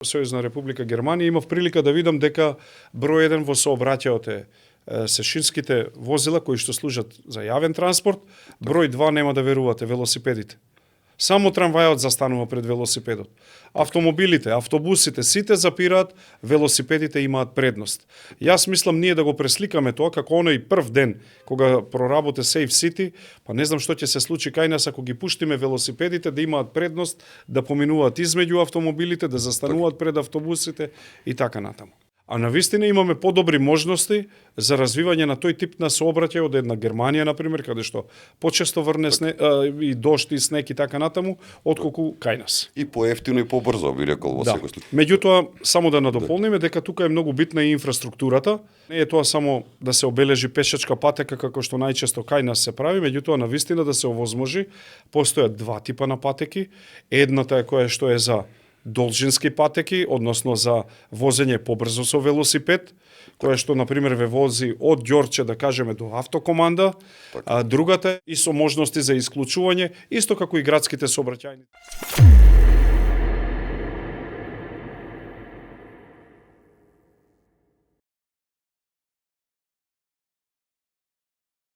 Сојузна Република Германија, имав прилика да видам дека број 1 во сообраќајот е се шинските возила кои што служат за јавен транспорт, број 2 нема да верувате велосипедите. Само трамвајот застанува пред велосипедот. Автомобилите, автобусите, сите запираат, велосипедите имаат предност. Јас мислам ние да го пресликаме тоа како оној прв ден кога проработе Safe City, па не знам што ќе се случи кај нас ако ги пуштиме велосипедите да имаат предност, да поминуваат измеѓу автомобилите, да застануваат пред автобусите и така натаму. А навистина имаме подобри можности за развивање на тој тип на сообраќај од една Германија, например, каде што почесто врне и дожд и снег и така натаму, отколку кај нас. И поевтино и побрзо, би рекол во секој случај. Меѓутоа, само да надополниме дека тука е многу битна и инфраструктурата. Не е тоа само да се обележи пешачка патека како што најчесто кај нас се прави, меѓутоа навистина да се овозможи, постојат два типа на патеки. Едната е која што е за должински патеки, односно за возење побрзо со велосипед, која што, например, ве вози од Ѓорче, да кажеме, до автокоманда, а другата и со можности за исклучување, исто како и градските сообраќајни.